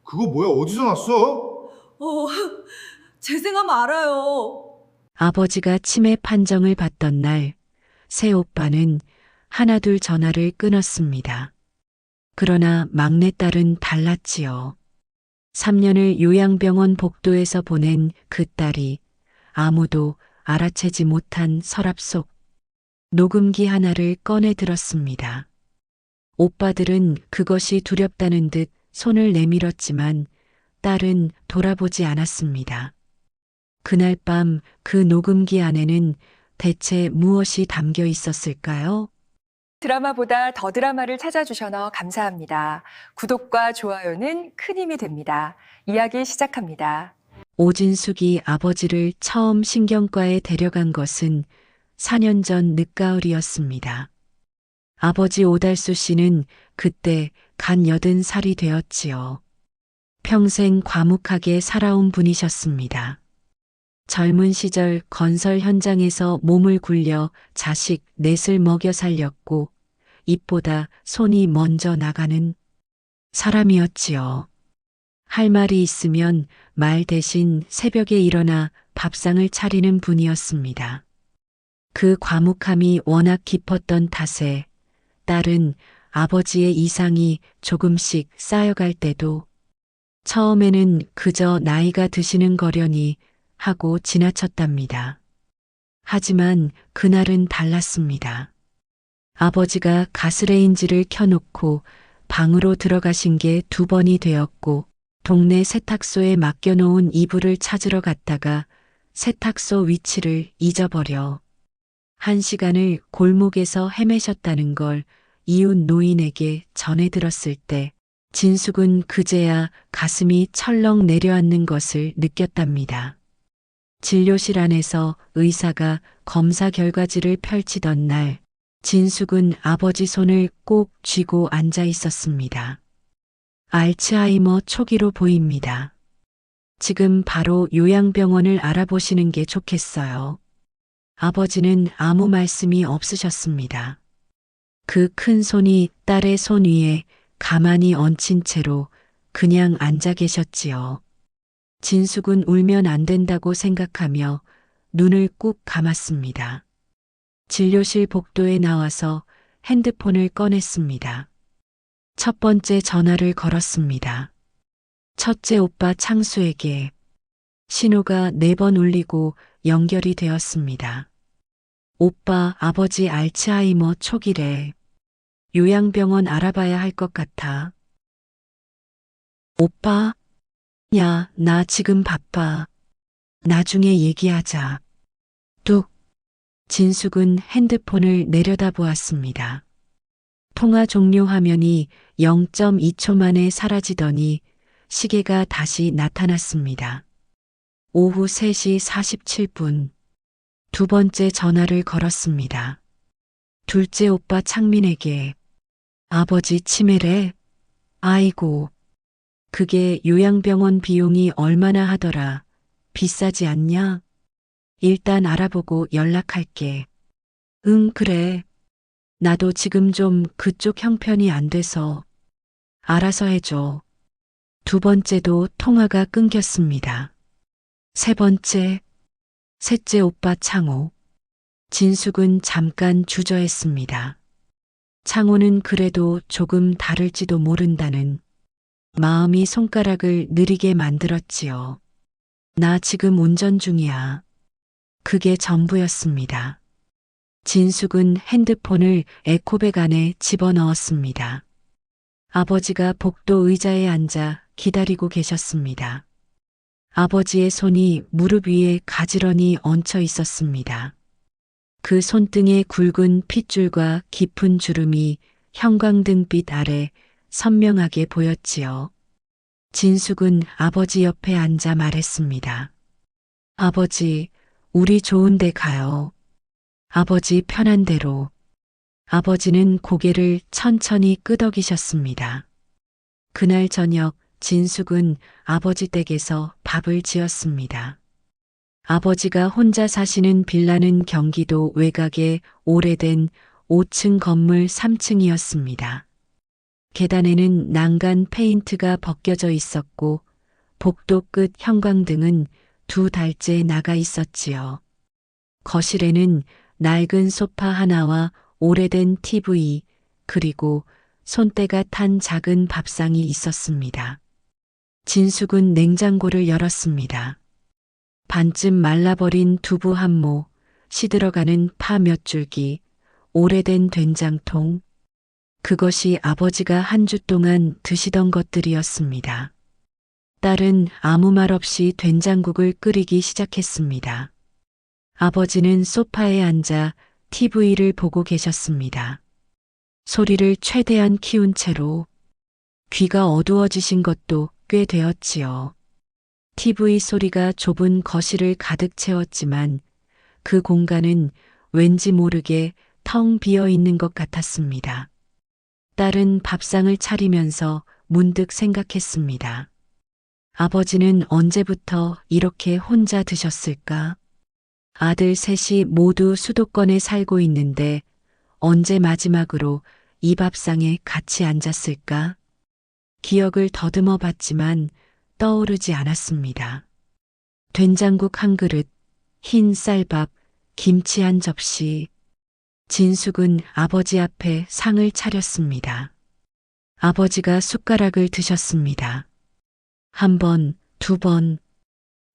그거 뭐야? 어디서 났어? 어, 재생하면 알아요. 아버지가 치매 판정을 받던 날, 새오빠는 하나둘 전화를 끊었습니다. 그러나 막내딸은 달랐지요. 3년을 요양병원 복도에서 보낸 그 딸이 아무도 알아채지 못한 서랍 속 녹음기 하나를 꺼내 들었습니다. 오빠들은 그것이 두렵다는 듯 손을 내밀었지만 딸은 돌아보지 않았습니다. 그날 밤 그 녹음기 안에는 대체 무엇이 담겨 있었을까요? 드라마보다 더 드라마를 찾아주셔서 감사합니다. 구독과 좋아요는 큰 힘이 됩니다. 이야기 시작합니다. 오진숙이 아버지를 처음 신경과에 데려간 것은 4년 전 늦가을이었습니다. 아버지 오달수 씨는 그때 간 80살이 되었지요. 평생 과묵하게 살아온 분이셨습니다. 젊은 시절 건설 현장에서 몸을 굴려 자식 넷을 먹여 살렸고 입보다 손이 먼저 나가는 사람이었지요. 할 말이 있으면 말 대신 새벽에 일어나 밥상을 차리는 분이었습니다. 그 과묵함이 워낙 깊었던 탓에 딸은 아버지의 이상이 조금씩 쌓여갈 때도 처음에는 그저 나이가 드시는 거려니 하고 지나쳤답니다. 하지만 그날은 달랐습니다. 아버지가 가스레인지를 켜놓고 방으로 들어가신 게 2번이 되었고 동네 세탁소에 맡겨놓은 이불을 찾으러 갔다가 세탁소 위치를 잊어버려 1시간을 골목에서 헤매셨다는 걸 이웃 노인에게 전해 들었을 때 진숙은 그제야 가슴이 철렁 내려앉는 것을 느꼈답니다. 진료실 안에서 의사가 검사 결과지를 펼치던 날 진숙은 아버지 손을 꼭 쥐고 앉아 있었습니다. 알츠하이머 초기로 보입니다. 지금 바로 요양병원을 알아보시는 게 좋겠어요. 아버지는 아무 말씀이 없으셨습니다. 그 큰 손이 딸의 손 위에 가만히 얹힌 채로 그냥 앉아 계셨지요. 진숙은 울면 안 된다고 생각하며 눈을 꾹 감았습니다. 진료실 복도에 나와서 핸드폰을 꺼냈습니다. 첫 번째 전화를 걸었습니다. 첫째 오빠 창수에게 신호가 4번 울리고 연결이 되었습니다. 오빠 아버지 알츠하이머 초기래. 요양병원 알아봐야 할 것 같아. 오빠? 야, 나 지금 바빠. 나중에 얘기하자. 뚝. 진숙은 핸드폰을 내려다보았습니다. 통화 종료 화면이 0.2초 만에 사라지더니 시계가 다시 나타났습니다. 오후 3시 47분. 2번째 전화를 걸었습니다. 둘째 오빠 창민에게 아버지 치매래? 아이고. 그게 요양병원 비용이 얼마나 하더라. 비싸지 않냐? 일단 알아보고 연락할게. 응, 그래. 나도 지금 좀 그쪽 형편이 안 돼서. 알아서 해줘. 2번째도 통화가 끊겼습니다. 3번째, 셋째 오빠 창호. 진숙은 잠깐 주저했습니다. 창호는 그래도 조금 다를지도 모른다는 마음이 손가락을 느리게 만들었지요. 나 지금 운전 중이야. 그게 전부였습니다. 진숙은 핸드폰을 에코백 안에 집어넣었습니다. 아버지가 복도 의자에 앉아 기다리고 계셨습니다. 아버지의 손이 무릎 위에 가지런히 얹혀 있었습니다. 그 손등의 굵은 핏줄과 깊은 주름이 형광등빛 아래 선명하게 보였지요. 진숙은 아버지 옆에 앉아 말했습니다. 아버지, 우리 좋은 데 가요. 아버지 편한 대로. 아버지는 고개를 천천히 끄덕이셨습니다. 그날 저녁 진숙은 아버지 댁에서 밥을 지었습니다. 아버지가 혼자 사시는 빌라는 경기도 외곽의 오래된 5층 건물 3층이었습니다. 계단에는 난간 페인트가 벗겨져 있었고 복도 끝 형광등은 2달째 나가 있었지요. 거실에는 낡은 소파 하나와 오래된 TV, 그리고 손때가 탄 작은 밥상이 있었습니다. 진숙은 냉장고를 열었습니다. 반쯤 말라버린 두부 한 모, 시들어가는 파 몇 줄기, 오래된 된장통. 그것이 아버지가 한 주 동안 드시던 것들이었습니다. 딸은 아무 말 없이 된장국을 끓이기 시작했습니다. 아버지는 소파에 앉아 TV를 보고 계셨습니다. 소리를 최대한 키운 채로. 귀가 어두워지신 것도 꽤 되었지요. TV 소리가 좁은 거실을 가득 채웠지만 그 공간은 왠지 모르게 텅 비어 있는 것 같았습니다. 딸은 밥상을 차리면서 문득 생각했습니다. 아버지는 언제부터 이렇게 혼자 드셨을까? 아들 셋이 모두 수도권에 살고 있는데 언제 마지막으로 이 밥상에 같이 앉았을까? 기억을 더듬어 봤지만 떠오르지 않았습니다. 된장국 한 그릇, 흰 쌀밥, 김치 한 접시. 진숙은 아버지 앞에 상을 차렸습니다. 아버지가 숟가락을 드셨습니다. 1번, 2번.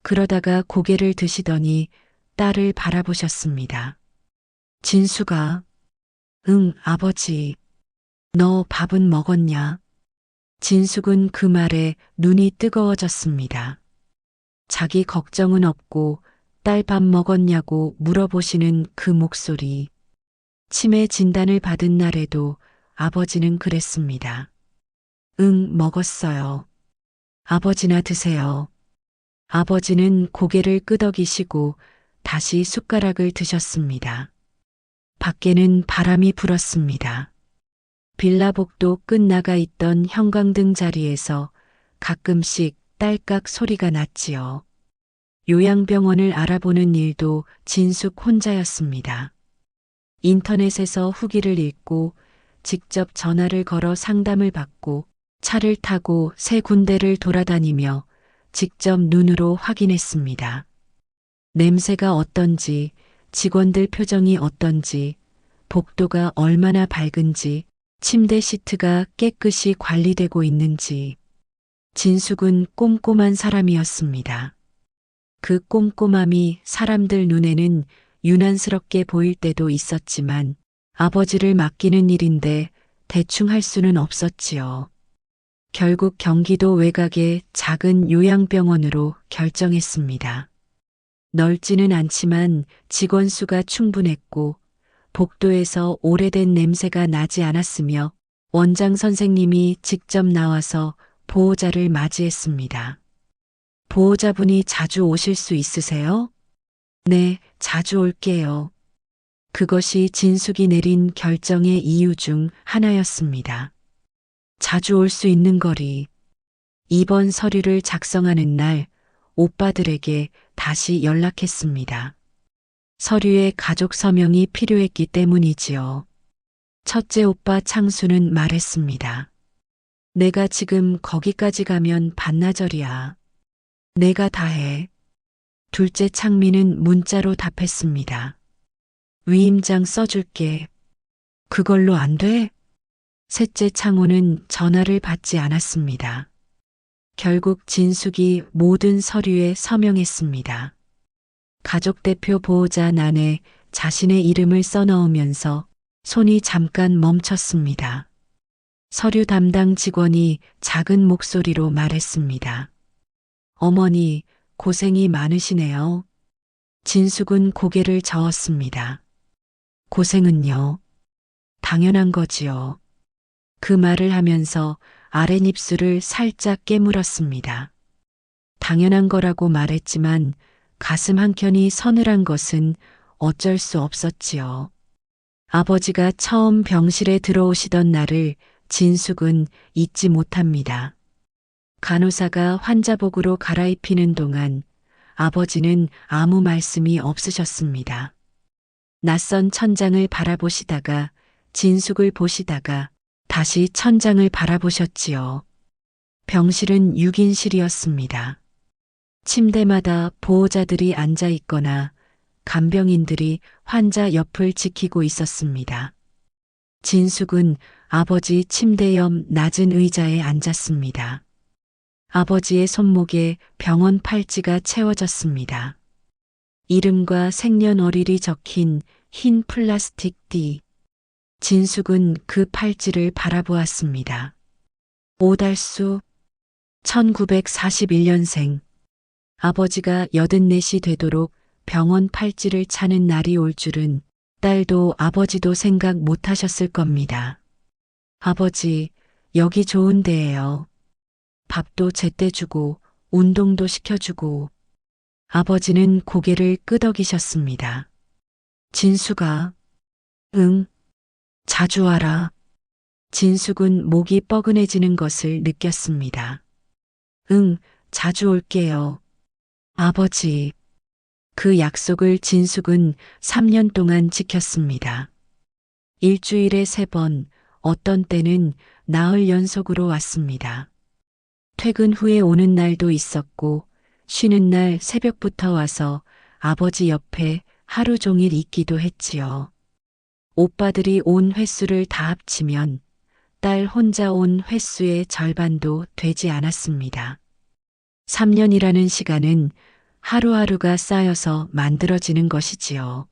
그러다가 고개를 드시더니 딸을 바라보셨습니다. 진숙아. 응, 아버지. 너 밥은 먹었냐? 진숙은 그 말에 눈이 뜨거워졌습니다. 자기 걱정은 없고 딸 밥 먹었냐고 물어보시는 그 목소리. 치매 진단을 받은 날에도 아버지는 그랬습니다. 응, 먹었어요. 아버지나 드세요. 아버지는 고개를 끄덕이시고 다시 숟가락을 드셨습니다. 밖에는 바람이 불었습니다. 빌라복도 끝나가 있던 형광등 자리에서 가끔씩 딸깍 소리가 났지요. 요양병원을 알아보는 일도 진숙 혼자였습니다. 인터넷에서 후기를 읽고 직접 전화를 걸어 상담을 받고 차를 타고 3군데를 돌아다니며 직접 눈으로 확인했습니다. 냄새가 어떤지, 직원들 표정이 어떤지, 복도가 얼마나 밝은지, 침대 시트가 깨끗이 관리되고 있는지. 진숙은 꼼꼼한 사람이었습니다. 그 꼼꼼함이 사람들 눈에는 유난스럽게 보일 때도 있었지만 아버지를 맡기는 일인데 대충 할 수는 없었지요. 결국 경기도 외곽의 작은 요양병원으로 결정했습니다. 넓지는 않지만 직원 수가 충분했고 복도에서 오래된 냄새가 나지 않았으며 원장 선생님이 직접 나와서 보호자를 맞이했습니다. 보호자분이 자주 오실 수 있으세요? 네, 자주 올게요. 그것이 진숙이 내린 결정의 이유 중 하나였습니다. 자주 올 수 있는 거리. 입원 서류를 작성하는 날 오빠들에게 다시 연락했습니다. 서류에 가족 서명이 필요했기 때문이지요. 첫째 오빠 창수는 말했습니다. 내가 지금 거기까지 가면 반나절이야. 내가 다 해. 둘째 창민은 문자로 답했습니다. 위임장 써줄게. 그걸로 안 돼? 셋째 창호는 전화를 받지 않았습니다. 결국 진숙이 모든 서류에 서명했습니다. 가족대표 보호자 난에 자신의 이름을 써넣으면서 손이 잠깐 멈췄습니다. 서류 담당 직원이 작은 목소리로 말했습니다. 어머니, 고생이 많으시네요. 진숙은 고개를 저었습니다. 고생은요? 당연한 거지요. 그 말을 하면서 아랫입술을 살짝 깨물었습니다. 당연한 거라고 말했지만 가슴 한켠이 서늘한 것은 어쩔 수 없었지요. 아버지가 처음 병실에 들어오시던 날을 진숙은 잊지 못합니다. 간호사가 환자복으로 갈아입히는 동안 아버지는 아무 말씀이 없으셨습니다. 낯선 천장을 바라보시다가 진숙을 보시다가 다시 천장을 바라보셨지요. 병실은 6인실이었습니다. 침대마다 보호자들이 앉아 있거나 간병인들이 환자 옆을 지키고 있었습니다. 진숙은 아버지 침대 옆 낮은 의자에 앉았습니다. 아버지의 손목에 병원 팔찌가 채워졌습니다. 이름과 생년월일이 적힌 흰 플라스틱 띠. 진숙은 그 팔찌를 바라보았습니다. 오달수, 1941년생. 아버지가 84이 되도록 병원 팔찌를 차는 날이 올 줄은 딸도 아버지도 생각 못 하셨을 겁니다. 아버지, 여기 좋은 데예요. 밥도 제때 주고 운동도 시켜주고. 아버지는 고개를 끄덕이셨습니다. 진숙아, 응, 자주 와라. 진숙은 목이 뻐근해지는 것을 느꼈습니다. 응, 자주 올게요. 아버지. 그 약속을 진숙은 3년 동안 지켰습니다. 일주일에 3번, 어떤 때는 나흘 연속으로 왔습니다. 퇴근 후에 오는 날도 있었고, 쉬는 날 새벽부터 와서 아버지 옆에 하루 종일 있기도 했지요. 오빠들이 온 횟수를 다 합치면 딸 혼자 온 횟수의 절반도 되지 않았습니다. 3년이라는 시간은 하루하루가 쌓여서 만들어지는 것이지요.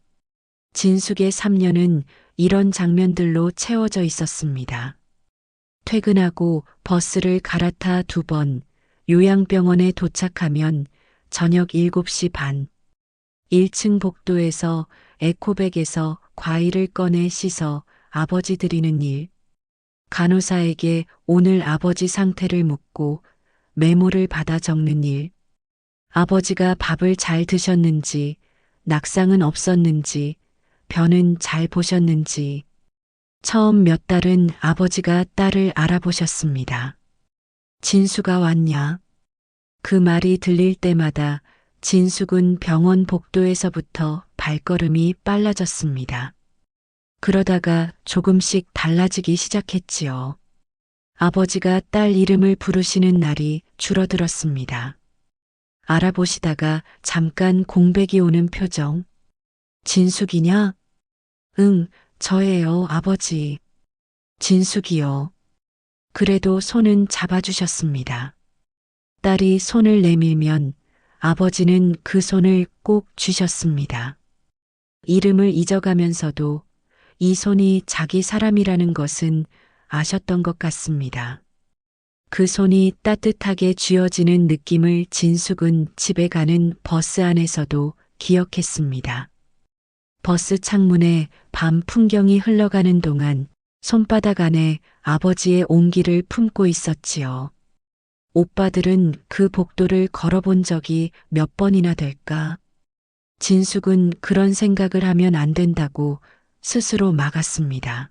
진숙의 3년은 이런 장면들로 채워져 있었습니다. 퇴근하고 버스를 갈아타 2번, 요양병원에 도착하면 저녁 7시 반. 1층 복도에서 에코백에서 과일을 꺼내 씻어 아버지 드리는 일. 간호사에게 오늘 아버지 상태를 묻고 메모를 받아 적는 일. 아버지가 밥을 잘 드셨는지, 낙상은 없었는지, 변은 잘 보셨는지. 처음 몇 달은 아버지가 딸을 알아보셨습니다. 진수가 왔냐? 그 말이 들릴 때마다 진숙은 병원 복도에서부터 발걸음이 빨라졌습니다. 그러다가 조금씩 달라지기 시작했지요. 아버지가 딸 이름을 부르시는 날이 줄어들었습니다. 알아보시다가 잠깐 공백이 오는 표정. 진숙이냐? 응, 저예요, 아버지. 진숙이요. 그래도 손은 잡아주셨습니다. 딸이 손을 내밀면 아버지는 그 손을 꼭 쥐셨습니다. 이름을 잊어가면서도 이 손이 자기 사람이라는 것은 아셨던 것 같습니다. 그 손이 따뜻하게 쥐어지는 느낌을 진숙은 집에 가는 버스 안에서도 기억했습니다. 버스 창문에 밤 풍경이 흘러가는 동안 손바닥 안에 아버지의 온기를 품고 있었지요. 오빠들은 그 복도를 걸어본 적이 몇 번이나 될까? 진숙은 그런 생각을 하면 안 된다고 스스로 막았습니다.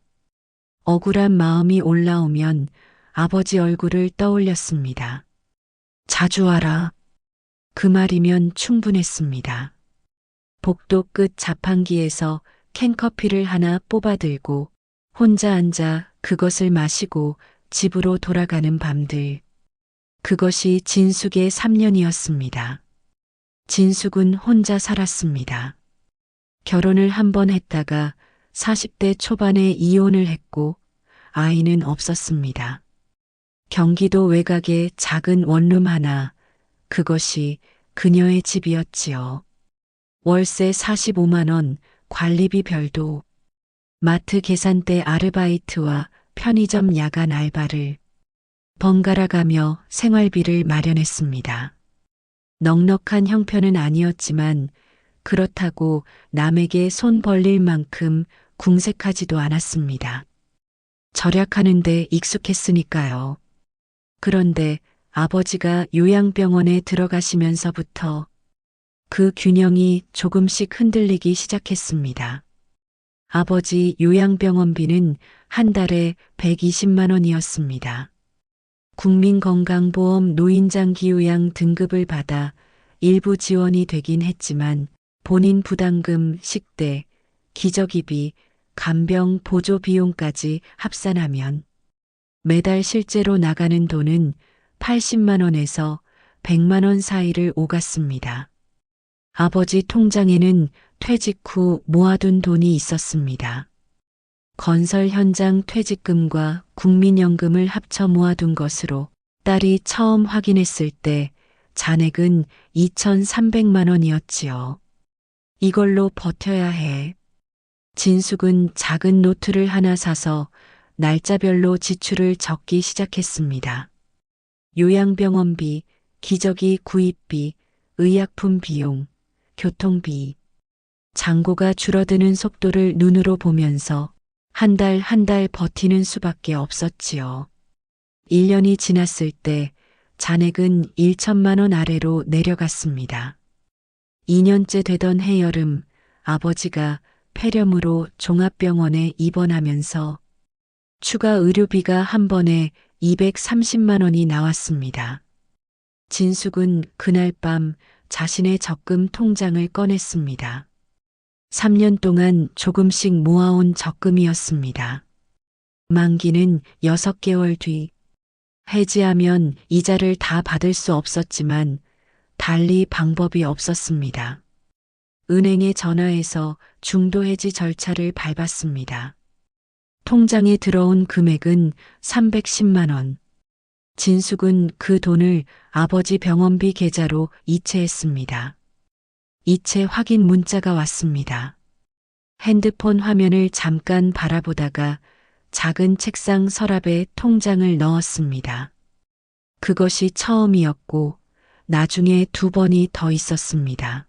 억울한 마음이 올라오면 아버지 얼굴을 떠올렸습니다. 자주 와라. 그 말이면 충분했습니다. 복도 끝 자판기에서 캔커피를 하나 뽑아 들고 혼자 앉아 그것을 마시고 집으로 돌아가는 밤들. 그것이 진숙의 3년이었습니다. 진숙은 혼자 살았습니다. 결혼을 한 번 했다가 40대 초반에 이혼을 했고 아이는 없었습니다. 경기도 외곽의 작은 원룸 하나, 그것이 그녀의 집이었지요. 월세 45만 원, 관리비 별도, 마트 계산대 아르바이트와 편의점 야간 알바를 번갈아 가며 생활비를 마련했습니다. 넉넉한 형편은 아니었지만 그렇다고 남에게 손 벌릴 만큼 궁색하지도 않았습니다. 절약하는 데 익숙했으니까요. 그런데 아버지가 요양병원에 들어가시면서부터 그 균형이 조금씩 흔들리기 시작했습니다. 아버지 요양병원비는 한 달에 120만 원이었습니다. 국민건강보험 노인장기요양 등급을 받아 일부 지원이 되긴 했지만 본인 부담금, 식대, 기저귀비, 간병 보조 비용까지 합산하면 매달 실제로 나가는 돈은 80만 원에서 100만 원 사이를 오갔습니다. 아버지 통장에는 퇴직 후 모아둔 돈이 있었습니다. 건설 현장 퇴직금과 국민연금을 합쳐 모아둔 것으로 딸이 처음 확인했을 때 잔액은 2,300만 원이었지요. 이걸로 버텨야 해. 진숙은 작은 노트를 하나 사서 날짜별로 지출을 적기 시작했습니다. 요양병원비, 기저귀 구입비, 의약품 비용, 교통비. 잔고가 줄어드는 속도를 눈으로 보면서 한 달 한 달 버티는 수밖에 없었지요. 1년이 지났을 때 잔액은 1천만 원 아래로 내려갔습니다. 2년째 되던 해여름 아버지가 폐렴으로 종합병원에 입원하면서 추가 의료비가 한 번에 230만 원이 나왔습니다. 진숙은 그날 밤 자신의 적금 통장을 꺼냈습니다. 3년 동안 조금씩 모아온 적금이었습니다. 만기는 6개월 뒤. 해지하면 이자를 다 받을 수 없었지만 달리 방법이 없었습니다. 은행에 전화해서 중도해지 절차를 밟았습니다. 통장에 들어온 금액은 310만 원. 진숙은 그 돈을 아버지 병원비 계좌로 이체했습니다. 이체 확인 문자가 왔습니다. 핸드폰 화면을 잠깐 바라보다가 작은 책상 서랍에 통장을 넣었습니다. 그것이 처음이었고 나중에 2번이 더 있었습니다.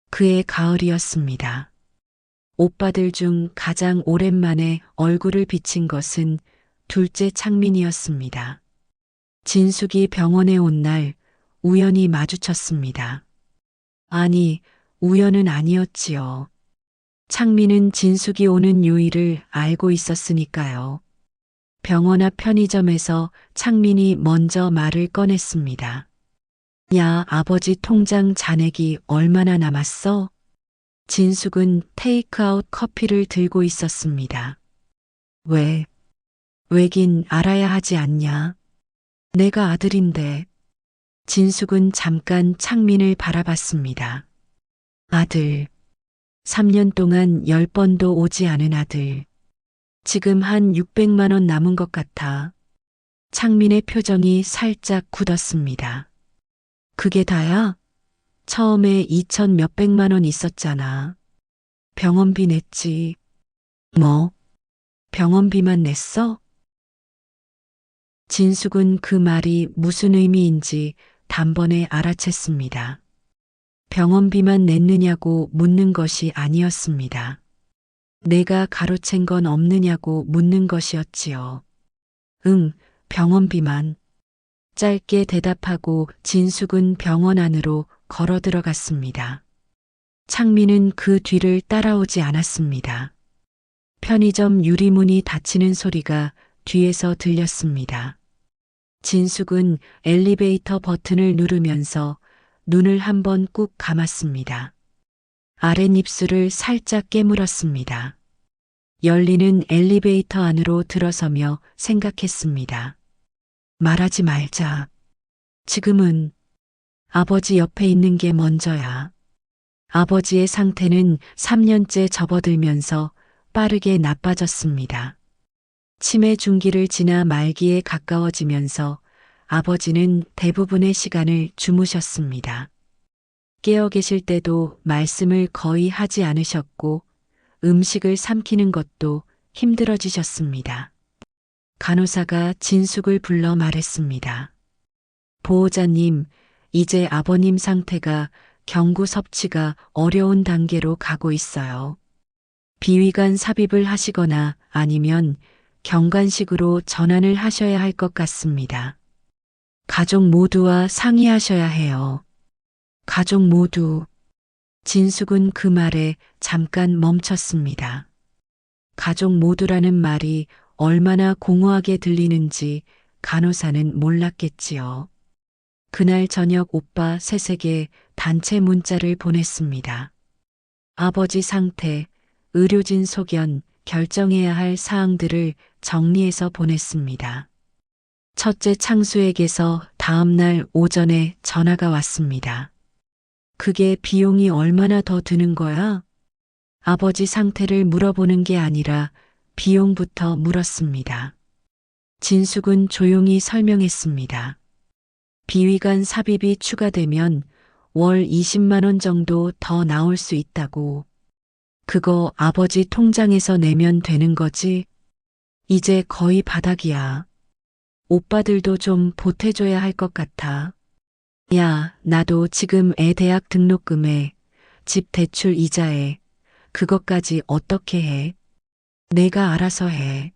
그해 가을이었습니다. 오빠들 중 가장 오랜만에 얼굴을 비친 것은 둘째 창민이었습니다. 진숙이 병원에 온 날 우연히 마주쳤습니다. 아니, 우연은 아니었지요. 창민은 진숙이 오는 요일을 알고 있었으니까요. 병원 앞 편의점에서 창민이 먼저 말을 꺼냈습니다. 야, 아버지 통장 잔액이 얼마나 남았어? 진숙은 테이크아웃 커피를 들고 있었습니다. 왜? 왜긴 알아야 하지 않냐? 내가 아들인데. 진숙은 잠깐 창민을 바라봤습니다. 아들. 3년 동안 10번도 오지 않은 아들. 지금 한 600만 원 남은 것 같아. 창민의 표정이 살짝 굳었습니다. 그게 다야? 처음에 2천 몇백만 원 있었잖아. 병원비 냈지. 뭐? 병원비만 냈어? 진숙은 그 말이 무슨 의미인지 단번에 알아챘습니다. 병원비만 냈느냐고 묻는 것이 아니었습니다. 내가 가로챈 건 없느냐고 묻는 것이었지요. 응, 병원비만. 짧게 대답하고 진숙은 병원 안으로 걸어 들어갔습니다. 창민은 그 뒤를 따라오지 않았습니다. 편의점 유리문이 닫히는 소리가 뒤에서 들렸습니다. 진숙은 엘리베이터 버튼을 누르면서 눈을 한번 꾹 감았습니다. 아랫입술을 살짝 깨물었습니다. 열리는 엘리베이터 안으로 들어서며 생각했습니다. 말하지 말자. 지금은 아버지 옆에 있는 게 먼저야. 아버지의 상태는 3년째 접어들면서 빠르게 나빠졌습니다. 치매 중기를 지나 말기에 가까워지면서 아버지는 대부분의 시간을 주무셨습니다. 깨어 계실 때도 말씀을 거의 하지 않으셨고 음식을 삼키는 것도 힘들어지셨습니다. 간호사가 진숙을 불러 말했습니다. 보호자님, 이제 아버님 상태가 경구 섭취가 어려운 단계로 가고 있어요. 비위관 삽입을 하시거나 아니면 경관식으로 전환을 하셔야 할 것 같습니다. 가족 모두와 상의하셔야 해요. 가족 모두. 진숙은 그 말에 잠깐 멈췄습니다. 가족 모두라는 말이 얼마나 공허하게 들리는지 간호사는 몰랐겠지요. 그날 저녁 오빠 셋에게 단체 문자를 보냈습니다. 아버지 상태, 의료진 소견, 결정해야 할 사항들을 정리해서 보냈습니다. 첫째 창수에게서 다음날 오전에 전화가 왔습니다. 그게 비용이 얼마나 더 드는 거야? 아버지 상태를 물어보는 게 아니라 비용부터 물었습니다. 진숙은 조용히 설명했습니다. 비위관 삽입이 추가되면 월 20만 원 정도 더 나올 수 있다고. 그거 아버지 통장에서 내면 되는 거지? 이제 거의 바닥이야. 오빠들도 좀 보태줘야 할 것 같아. 야, 나도 지금 애 대학 등록금에, 집 대출 이자에, 그것까지 어떻게 해? 내가 알아서 해.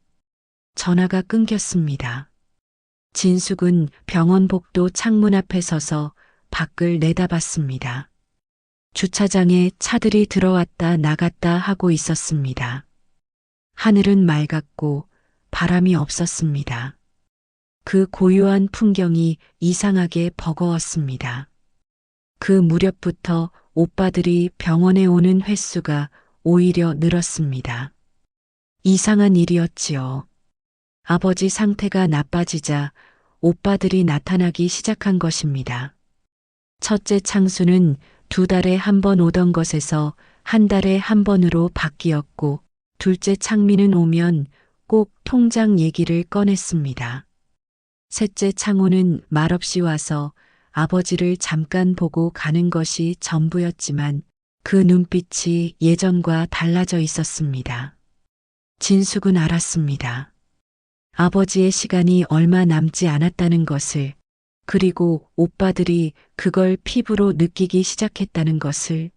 전화가 끊겼습니다. 진숙은 병원 복도 창문 앞에 서서 밖을 내다봤습니다. 주차장에 차들이 들어왔다 나갔다 하고 있었습니다. 하늘은 맑았고 바람이 없었습니다. 그 고요한 풍경이 이상하게 버거웠습니다. 그 무렵부터 오빠들이 병원에 오는 횟수가 오히려 늘었습니다. 이상한 일이었지요. 아버지 상태가 나빠지자 오빠들이 나타나기 시작한 것입니다. 첫째 창수는 2달에 한 번 오던 것에서 한 달에 한 번으로 바뀌었고, 둘째 창민은 오면 꼭 통장 얘기를 꺼냈습니다. 셋째 창호는 말없이 와서 아버지를 잠깐 보고 가는 것이 전부였지만 그 눈빛이 예전과 달라져 있었습니다. 진숙은 알았습니다. 아버지의 시간이 얼마 남지 않았다는 것을, 그리고 오빠들이 그걸 피부로 느끼기 시작했다는 것을.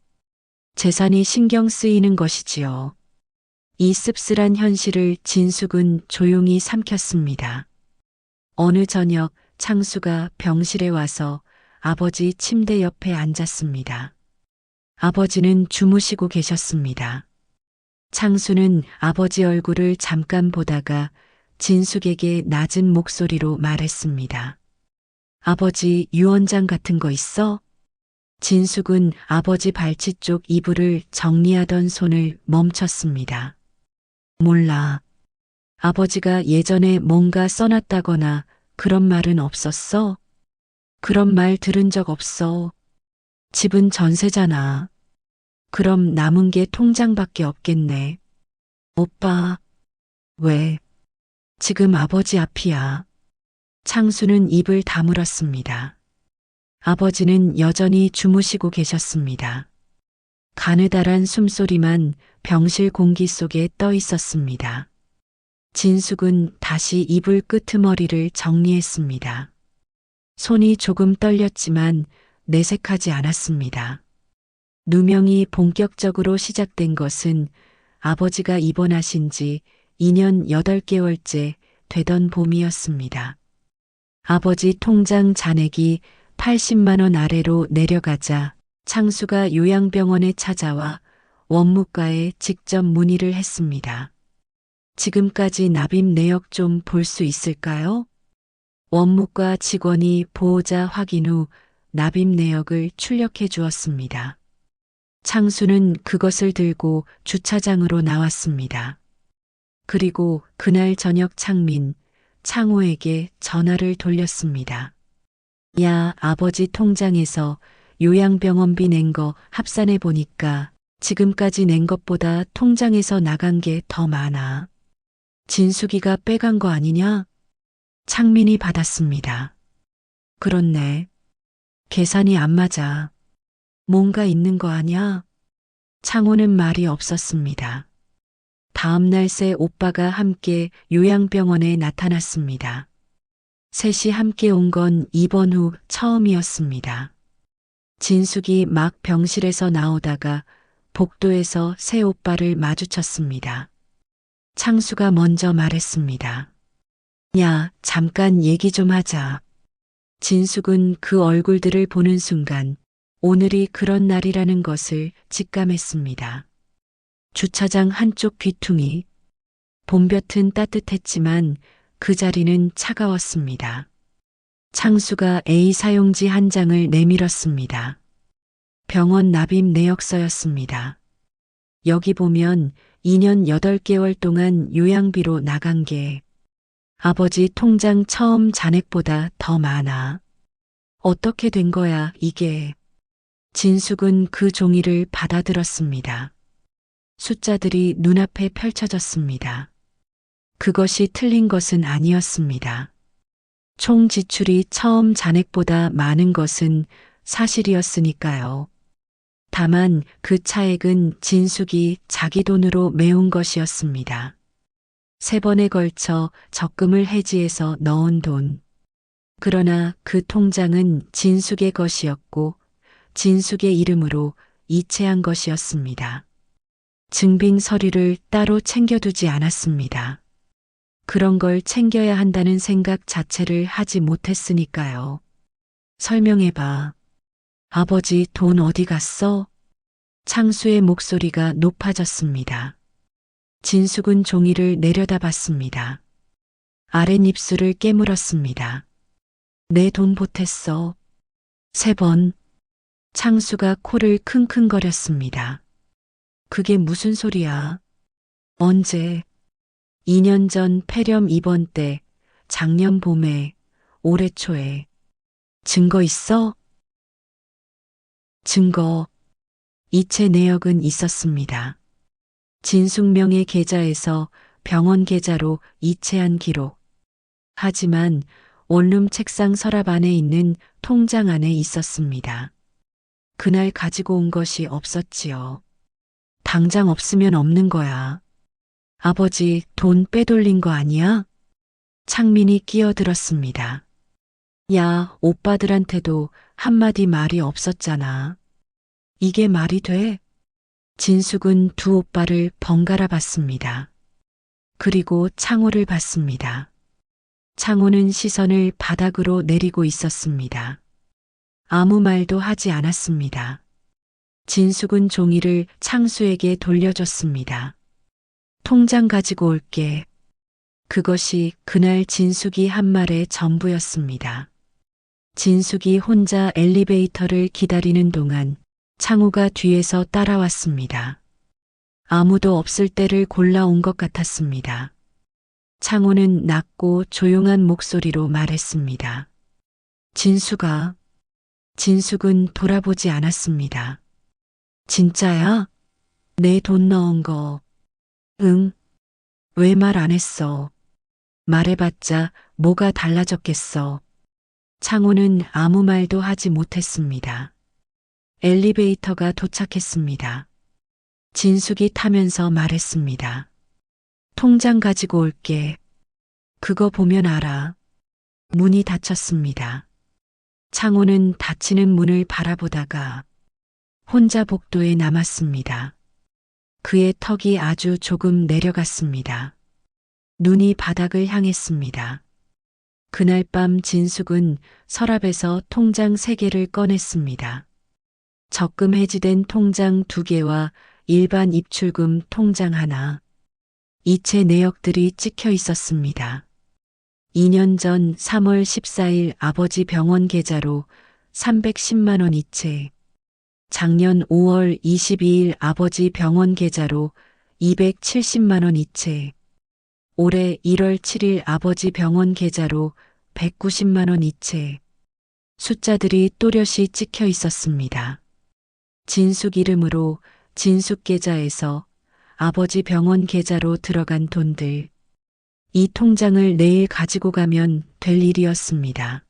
재산이 신경 쓰이는 것이지요. 이 씁쓸한 현실을 진숙은 조용히 삼켰습니다. 어느 저녁 창수가 병실에 와서 아버지 침대 옆에 앉았습니다. 아버지는 주무시고 계셨습니다. 창수는 아버지 얼굴을 잠깐 보다가 진숙에게 낮은 목소리로 말했습니다. 아버지 유언장 같은 거 있어? 진숙은 아버지 발치 쪽 이불을 정리하던 손을 멈췄습니다. 몰라. 아버지가 예전에 뭔가 써놨다거나 그런 말은 없었어? 그런 말 들은 적 없어. 집은 전세잖아. 그럼 남은 게 통장밖에 없겠네. 오빠, 왜? 지금 아버지 앞이야. 창수는 입을 다물었습니다. 아버지는 여전히 주무시고 계셨습니다. 가느다란 숨소리만 병실 공기 속에 떠 있었습니다. 진숙은 다시 이불 끄트머리를 정리했습니다. 손이 조금 떨렸지만 내색하지 않았습니다. 누명이 본격적으로 시작된 것은 아버지가 입원하신 지 2년 8개월째 되던 봄이었습니다. 아버지 통장 잔액이 80만 원 아래로 내려가자 창수가 요양병원에 찾아와 원무과에 직접 문의를 했습니다. 지금까지 납입 내역 좀 볼 수 있을까요? 원무과 직원이 보호자 확인 후 납입 내역을 출력해 주었습니다. 창수는 그것을 들고 주차장으로 나왔습니다. 그리고 그날 저녁 창민, 창호에게 전화를 돌렸습니다. 야, 아버지 통장에서 요양병원비 낸 거 합산해 보니까 지금까지 낸 것보다 통장에서 나간 게 더 많아. 진숙이가 빼간 거 아니냐? 창민이 받았습니다. 그렇네. 계산이 안 맞아. 뭔가 있는 거 아냐? 창호는 말이 없었습니다. 다음 날 새 오빠가 함께 요양병원에 나타났습니다. 셋이 함께 온 건 입원 후 처음이었습니다. 진숙이 막 병실에서 나오다가 복도에서 새 오빠를 마주쳤습니다. 창수가 먼저 말했습니다. 야, 잠깐 얘기 좀 하자. 진숙은 그 얼굴들을 보는 순간 오늘이 그런 날이라는 것을 직감했습니다. 주차장 한쪽 귀퉁이. 봄볕은 따뜻했지만 그 자리는 차가웠습니다. 창수가 A 사용지 한 장을 내밀었습니다. 병원 납입 내역서였습니다. 여기 보면 2년 8개월 동안 요양비로 나간 게 아버지 통장 처음 잔액보다 더 많아. 어떻게 된 거야, 이게? 진숙은 그 종이를 받아들었습니다. 숫자들이 눈앞에 펼쳐졌습니다. 그것이 틀린 것은 아니었습니다. 총 지출이 처음 잔액보다 많은 것은 사실이었으니까요. 다만 그 차액은 진숙이 자기 돈으로 메운 것이었습니다. 3번에 걸쳐 적금을 해지해서 넣은 돈. 그러나 그 통장은 진숙의 것이었고 진숙의 이름으로 이체한 것이었습니다. 증빙 서류를 따로 챙겨두지 않았습니다. 그런 걸 챙겨야 한다는 생각 자체를 하지 못했으니까요. 설명해봐. 아버지 돈 어디 갔어? 창수의 목소리가 높아졌습니다. 진숙은 종이를 내려다봤습니다. 아랫입술을 깨물었습니다. 내 돈 보탰어. 3번. 창수가 코를 킁킁거렸습니다. 그게 무슨 소리야? 언제? 2년 전 폐렴 입원 때, 작년 봄에, 올해 초에. 증거 있어? 증거. 이체 내역은 있었습니다. 진숙명의 계좌에서 병원 계좌로 이체한 기록. 하지만 원룸 책상 서랍 안에 있는 통장 안에 있었습니다. 그날 가지고 온 것이 없었지요. 당장 없으면 없는 거야. 아버지 돈 빼돌린 거 아니야? 창민이 끼어들었습니다. 야, 오빠들한테도 한마디 말이 없었잖아. 이게 말이 돼? 진숙은 두 오빠를 번갈아 봤습니다. 그리고 창호를 봤습니다. 창호는 시선을 바닥으로 내리고 있었습니다. 아무 말도 하지 않았습니다. 진숙은 종이를 창수에게 돌려줬습니다. 통장 가지고 올게. 그것이 그날 진숙이 한 말의 전부였습니다. 진숙이 혼자 엘리베이터를 기다리는 동안 창호가 뒤에서 따라왔습니다. 아무도 없을 때를 골라온 것 같았습니다. 창호는 낮고 조용한 목소리로 말했습니다. 진숙아. 진숙은 돌아보지 않았습니다. 진짜야? 내 돈 넣은 거. 응. 왜 말 안 했어? 말해봤자 뭐가 달라졌겠어. 창호는 아무 말도 하지 못했습니다. 엘리베이터가 도착했습니다. 진숙이 타면서 말했습니다. 통장 가지고 올게. 그거 보면 알아. 문이 닫혔습니다. 창호는 닫히는 문을 바라보다가 혼자 복도에 남았습니다. 그의 턱이 아주 조금 내려갔습니다. 눈이 바닥을 향했습니다. 그날 밤 진숙은 서랍에서 통장 3개를 꺼냈습니다. 적금 해지된 통장 2개와 일반 입출금 통장 하나. 이체 내역들이 찍혀 있었습니다. 2년 전 3월 14일 아버지 병원 계좌로 310만 원 이체. 작년 5월 22일 아버지 병원 계좌로 270만 원 이체. 올해 1월 7일 아버지 병원 계좌로 190만 원 이체. 숫자들이 또렷이 찍혀 있었습니다. 진숙 이름으로 진숙 계좌에서 아버지 병원 계좌로 들어간 돈들. 이 통장을 내일 가지고 가면 될 일이었습니다.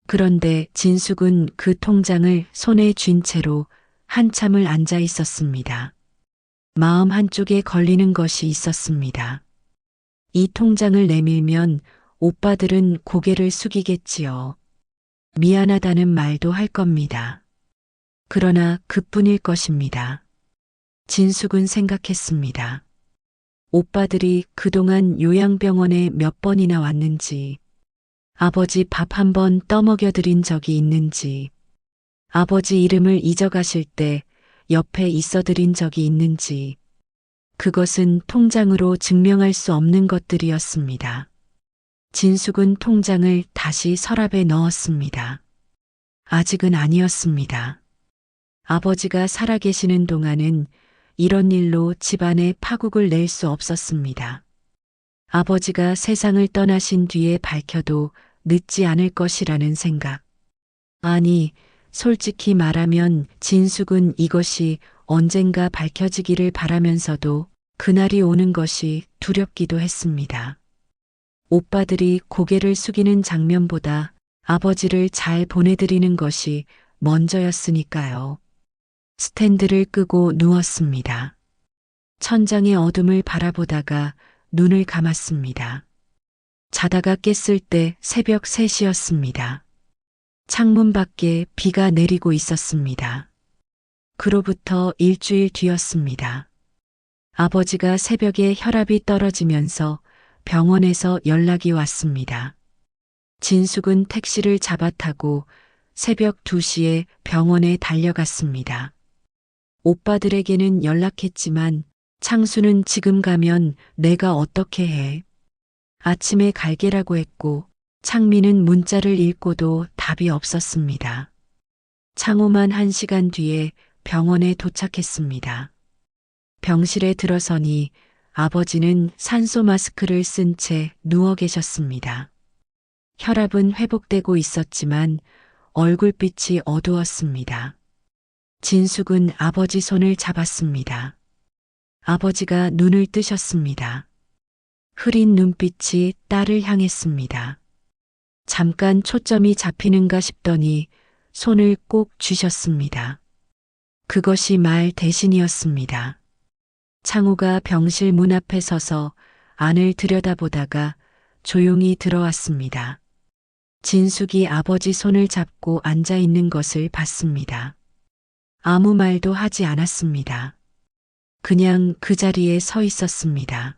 그런데 진숙은 그 통장을 손에 쥔 채로 한참을 앉아 있었습니다. 마음 한쪽에 걸리는 것이 있었습니다. 이 통장을 내밀면 오빠들은 고개를 숙이겠지요. 미안하다는 말도 할 겁니다. 그러나 그뿐일 것입니다. 진숙은 생각했습니다. 오빠들이 그동안 요양병원에 몇 번이나 왔는지, 아버지 밥 한 번 떠먹여드린 적이 있는지, 아버지 이름을 잊어가실 때 옆에 있어드린 적이 있는지, 그것은 통장으로 증명할 수 없는 것들이었습니다. 진숙은 통장을 다시 서랍에 넣었습니다. 아직은 아니었습니다. 아버지가 살아계시는 동안은 이런 일로 집안에 파국을 낼 수 없었습니다. 아버지가 세상을 떠나신 뒤에 밝혀도 늦지 않을 것이라는 생각. 아니, 솔직히 말하면 진숙은 이것이 언젠가 밝혀지기를 바라면서도 그날이 오는 것이 두렵기도 했습니다. 오빠들이 고개를 숙이는 장면보다 아버지를 잘 보내드리는 것이 먼저였으니까요. 스탠드를 끄고 누웠습니다. 천장의 어둠을 바라보다가 눈을 감았습니다. 자다가 깼을 때 새벽 3시였습니다. 창문 밖에 비가 내리고 있었습니다. 그로부터 일주일 뒤였습니다. 아버지가 새벽에 혈압이 떨어지면서 병원에서 연락이 왔습니다. 진숙은 택시를 잡아 타고 새벽 2시에 병원에 달려갔습니다. 오빠들에게는 연락했지만 창수는 지금 가면 내가 어떻게 해? 아침에 갈게라고 했고 창민은 문자를 읽고도 답이 없었습니다. 창호만 1시간 뒤에 병원에 도착했습니다. 병실에 들어서니 아버지는 산소 마스크를 쓴 채 누워 계셨습니다. 혈압은 회복되고 있었지만 얼굴빛이 어두웠습니다. 진숙은 아버지 손을 잡았습니다. 아버지가 눈을 뜨셨습니다. 흐린 눈빛이 딸을 향했습니다. 잠깐 초점이 잡히는가 싶더니 손을 꼭 쥐셨습니다. 그것이 말 대신이었습니다. 창호가 병실 문 앞에 서서 안을 들여다보다가 조용히 들어왔습니다. 진숙이 아버지 손을 잡고 앉아 있는 것을 봤습니다. 아무 말도 하지 않았습니다. 그냥 그 자리에 서 있었습니다.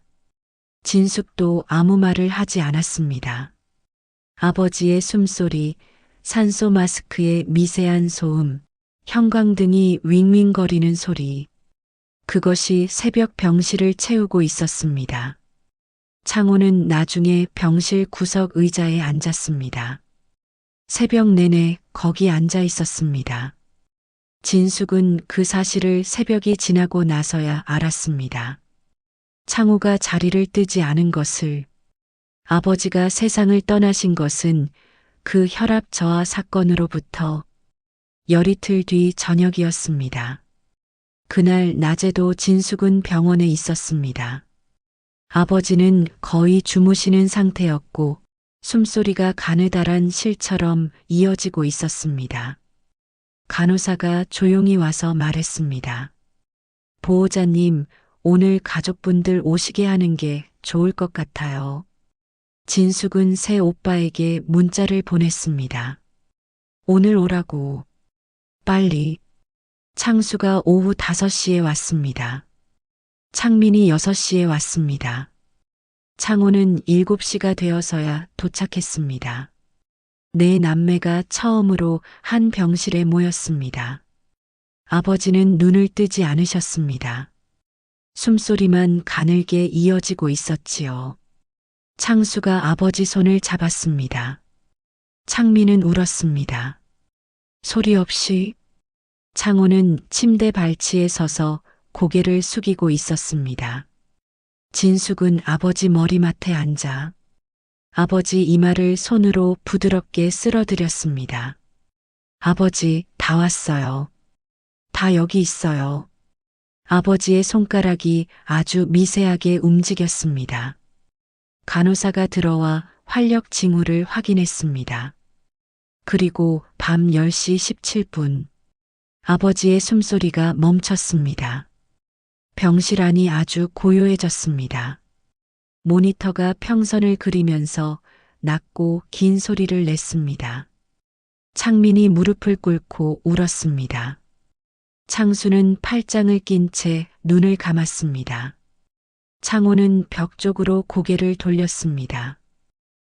진숙도 아무 말을 하지 않았습니다. 아버지의 숨소리, 산소 마스크의 미세한 소음, 형광등이 윙윙거리는 소리. 그것이 새벽 병실을 채우고 있었습니다. 창호는 나중에 병실 구석 의자에 앉았습니다. 새벽 내내 거기 앉아 있었습니다. 진숙은 그 사실을 새벽이 지나고 나서야 알았습니다. 창호가 자리를 뜨지 않은 것을, 아버지가 세상을 떠나신 것은 그 혈압 저하 사건으로부터 열이틀 뒤 저녁이었습니다. 그날 낮에도 진숙은 병원에 있었습니다. 아버지는 거의 주무시는 상태였고 숨소리가 가느다란 실처럼 이어지고 있었습니다. 간호사가 조용히 와서 말했습니다. 보호자님, 오늘 가족분들 오시게 하는 게 좋을 것 같아요. 진숙은 새 오빠에게 문자를 보냈습니다. 오늘 오라고. 빨리. 창수가 오후 5시에 왔습니다. 창민이 6시에 왔습니다. 창호는 7시가 되어서야 도착했습니다. 네 남매가 처음으로 한 병실에 모였습니다. 아버지는 눈을 뜨지 않으셨습니다. 숨소리만 가늘게 이어지고 있었지요. 창수가 아버지 손을 잡았습니다. 창민은 울었습니다. 소리 없이. 창호는 침대 발치에 서서 고개를 숙이고 있었습니다. 진숙은 아버지 머리맡에 앉아 아버지 이마를 손으로 부드럽게 쓸어드렸습니다. 아버지, 다 왔어요. 다 여기 있어요. 아버지의 손가락이 아주 미세하게 움직였습니다. 간호사가 들어와 활력 징후를 확인했습니다. 그리고 밤 10시 17분, 아버지의 숨소리가 멈췄습니다. 병실 안이 아주 고요해졌습니다. 모니터가 평선을 그리면서 낮고 긴 소리를 냈습니다. 창민이 무릎을 꿇고 울었습니다. 창수는 팔짱을 낀 채 눈을 감았습니다. 창호는 벽 쪽으로 고개를 돌렸습니다.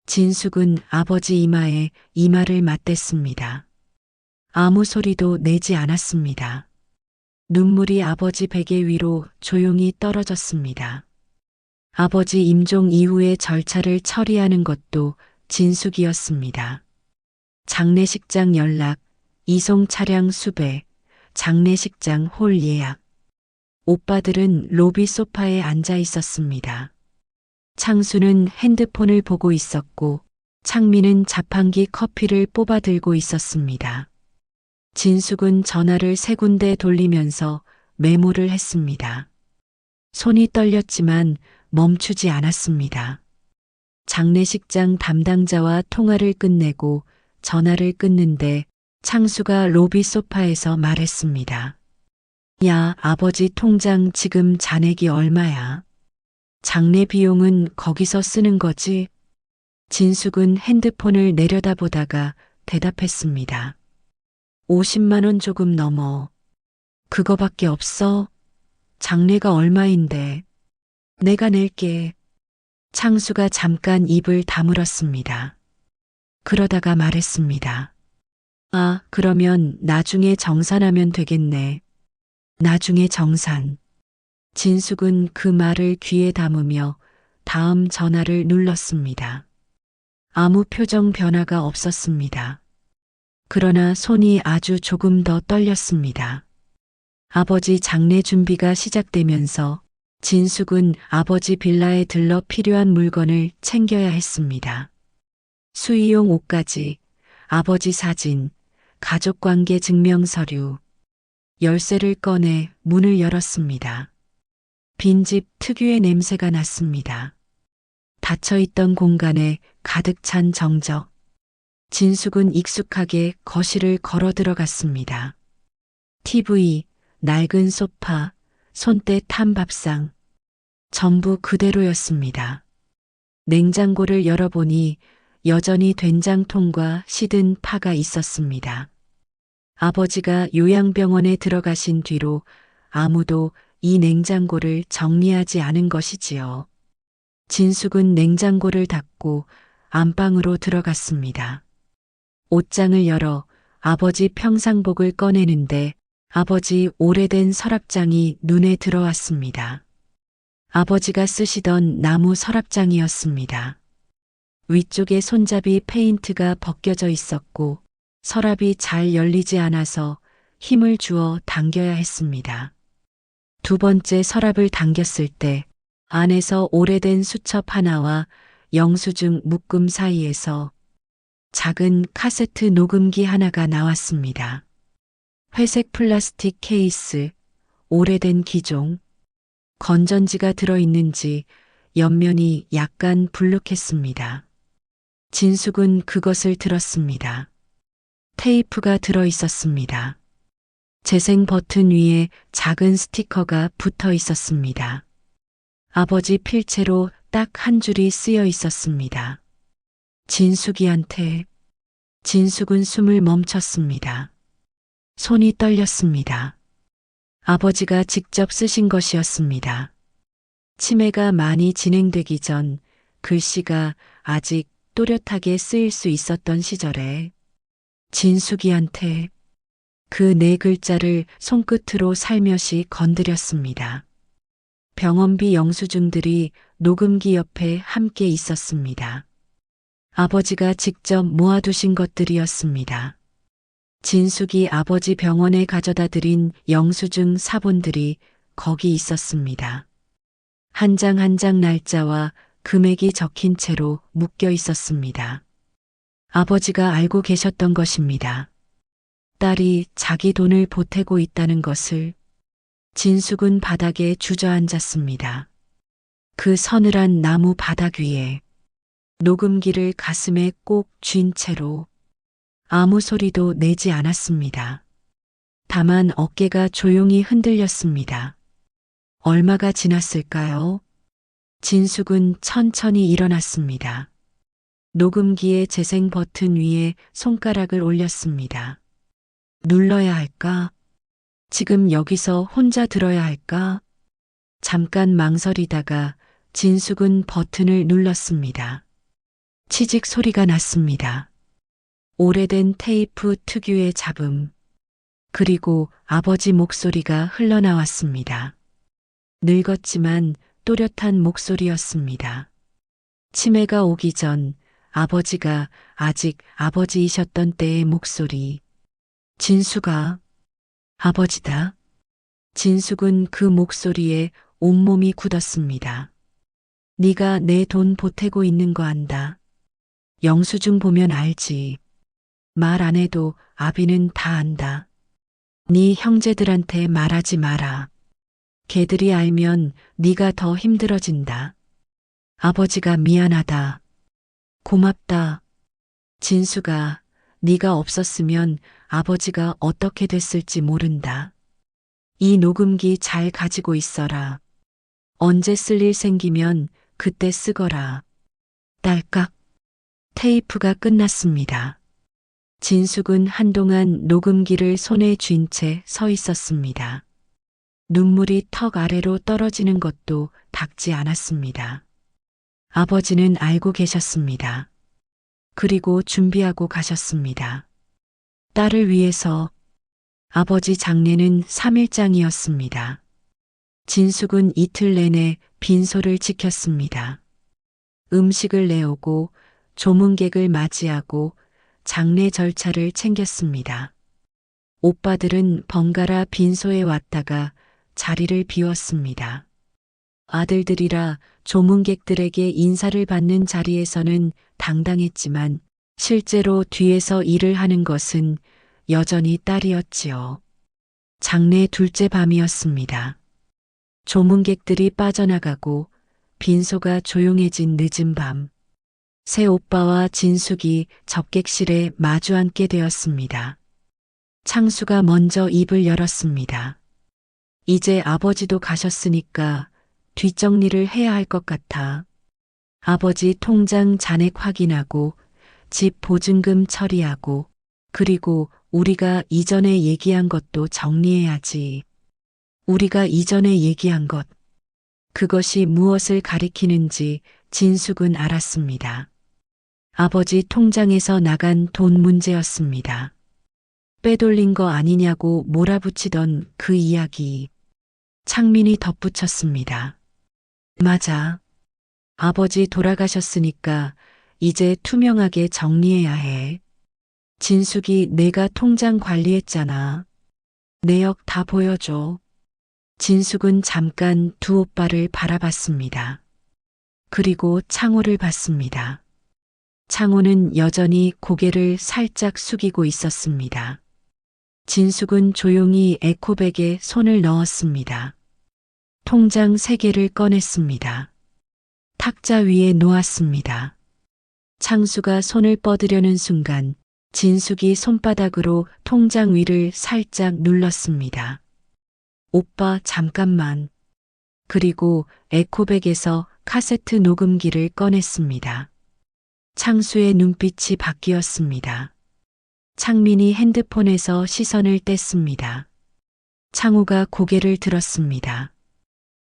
진숙은 아버지 이마에 이마를 맞댔습니다. 아무 소리도 내지 않았습니다. 눈물이 아버지 베개 위로 조용히 떨어졌습니다. 아버지 임종 이후의 절차를 처리하는 것도 진숙이었습니다. 장례식장 연락, 이송 차량 수배, 장례식장 홀 예약. 오빠들은 로비 소파에 앉아 있었습니다. 창수는 핸드폰을 보고 있었고 창민은 자판기 커피를 뽑아 들고 있었습니다. 진숙은 전화를 세 군데 돌리면서 메모를 했습니다. 손이 떨렸지만 멈추지 않았습니다. 장례식장 담당자와 통화를 끝내고 전화를 끊는데 창수가 로비 소파에서 말했습니다. 야, 아버지 통장 지금 잔액이 얼마야? 장례 비용은 거기서 쓰는 거지? 진숙은 핸드폰을 내려다보다가 대답했습니다. 50만 원 조금 넘어. 그거밖에 없어? 장례가 얼마인데? 내가 낼게. 창수가 잠깐 입을 다물었습니다. 그러다가 말했습니다. 아, 그러면 나중에 정산하면 되겠네. 나중에 정산. 진숙은 그 말을 귀에 담으며 다음 전화를 눌렀습니다. 아무 표정 변화가 없었습니다. 그러나 손이 아주 조금 더 떨렸습니다. 아버지 장례 준비가 시작되면서 진숙은 아버지 빌라에 들러 필요한 물건을 챙겨야 했습니다. 수의용 옷까지, 아버지 사진, 가족관계 증명서류, 열쇠를 꺼내 문을 열었습니다. 빈집 특유의 냄새가 났습니다. 닫혀있던 공간에 가득 찬 정적. 진숙은 익숙하게 거실을 걸어 들어갔습니다. TV, 낡은 소파, 손때 탄 밥상. 전부 그대로였습니다. 냉장고를 열어보니 여전히 된장통과 시든 파가 있었습니다. 아버지가 요양병원에 들어가신 뒤로 아무도 이 냉장고를 정리하지 않은 것이지요. 진숙은 냉장고를 닫고 안방으로 들어갔습니다. 옷장을 열어 아버지 평상복을 꺼내는데 아버지 오래된 서랍장이 눈에 들어왔습니다. 아버지가 쓰시던 나무 서랍장이었습니다. 위쪽에 손잡이 페인트가 벗겨져 있었고 서랍이 잘 열리지 않아서 힘을 주어 당겨야 했습니다. 두 번째 서랍을 당겼을 때 안에서 오래된 수첩 하나와 영수증 묶음 사이에서 작은 카세트 녹음기 하나가 나왔습니다. 회색 플라스틱 케이스, 오래된 기종, 건전지가 들어있는지 옆면이 약간 불룩했습니다. 진숙은 그것을 들었습니다. 테이프가 들어있었습니다. 재생 버튼 위에 작은 스티커가 붙어 있었습니다. 아버지 필체로 딱 한 줄이 쓰여 있었습니다. 진숙이한테. 진숙은 숨을 멈췄습니다. 손이 떨렸습니다. 아버지가 직접 쓰신 것이었습니다. 치매가 많이 진행되기 전 글씨가 아직 또렷하게 쓰일 수 있었던 시절에 진숙이한테 그 네 글자를 손끝으로 살며시 건드렸습니다. 병원비 영수증들이 녹음기 옆에 함께 있었습니다. 아버지가 직접 모아두신 것들이었습니다. 진숙이 아버지 병원에 가져다 드린 영수증 사본들이 거기 있었습니다. 한 장 한 장 날짜와 금액이 적힌 채로 묶여 있었습니다. 아버지가 알고 계셨던 것입니다. 딸이 자기 돈을 보태고 있다는 것을. 진숙은 바닥에 주저앉았습니다. 그 서늘한 나무 바닥 위에 녹음기를 가슴에 꼭 쥔 채로 아무 소리도 내지 않았습니다. 다만 어깨가 조용히 흔들렸습니다. 얼마가 지났을까요? 진숙은 천천히 일어났습니다. 녹음기의 재생 버튼 위에 손가락을 올렸습니다. 눌러야 할까? 지금 여기서 혼자 들어야 할까? 잠깐 망설이다가 진숙은 버튼을 눌렀습니다. 치직 소리가 났습니다. 오래된 테이프 특유의 잡음. 그리고 아버지 목소리가 흘러나왔습니다. 늙었지만 또렷한 목소리였습니다. 치매가 오기 전 아버지가 아직 아버지이셨던 때의 목소리. 진수가 아버지다. 진숙은 그 목소리에 온몸이 굳었습니다. 네가 내 돈 보태고 있는 거 안다. 영수증 보면 알지. 말 안 해도 아비는 다 안다. 네 형제들한테 말하지 마라. 걔들이 알면 네가 더 힘들어진다. 아버지가 미안하다. 고맙다. 진수가 네가 없었으면 아버지가 어떻게 됐을지 모른다. 이 녹음기 잘 가지고 있어라. 언제 쓸 일 생기면 그때 쓰거라. 딸깍. 테이프가 끝났습니다. 진숙은 한동안 녹음기를 손에 쥔 채 서 있었습니다. 눈물이 턱 아래로 떨어지는 것도 닥지 않았습니다. 아버지는 알고 계셨습니다. 그리고 준비하고 가셨습니다. 딸을 위해서. 아버지 장례는 3일장이었습니다. 진숙은 이틀 내내 빈소를 지켰습니다. 음식을 내오고 조문객을 맞이하고 장례 절차를 챙겼습니다. 오빠들은 번갈아 빈소에 왔다가 자리를 비웠습니다. 아들들이라 조문객들에게 인사를 받는 자리에서는 당당했지만 실제로 뒤에서 일을 하는 것은 여전히 딸이었지요. 장례 둘째 밤이었습니다. 조문객들이 빠져나가고 빈소가 조용해진 늦은 밤. 새 오빠와 진숙이 접객실에 마주 앉게 되었습니다. 창수가 먼저 입을 열었습니다. 이제 아버지도 가셨으니까 뒷정리를 해야 할 것 같아. 아버지 통장 잔액 확인하고 집 보증금 처리하고 그리고 우리가 이전에 얘기한 것도 정리해야지. 우리가 이전에 얘기한 것. 그것이 무엇을 가리키는지 진숙은 알았습니다. 아버지 통장에서 나간 돈 문제였습니다. 빼돌린 거 아니냐고 몰아붙이던 그 이야기. 창민이 덧붙였습니다. 맞아. 아버지 돌아가셨으니까 이제 투명하게 정리해야 해. 진숙이 내가 통장 관리했잖아. 내역 다 보여줘. 진숙은 잠깐 두 오빠를 바라봤습니다. 그리고 창호를 봤습니다. 창호는 여전히 고개를 살짝 숙이고 있었습니다. 진숙은 조용히 에코백에 손을 넣었습니다. 통장 3개를 꺼냈습니다. 탁자 위에 놓았습니다. 창수가 손을 뻗으려는 순간 진숙이 손바닥으로 통장 위를 살짝 눌렀습니다. 오빠 잠깐만. 그리고 에코백에서 카세트 녹음기를 꺼냈습니다. 창수의 눈빛이 바뀌었습니다. 창민이 핸드폰에서 시선을 뗐습니다. 창호가 고개를 들었습니다.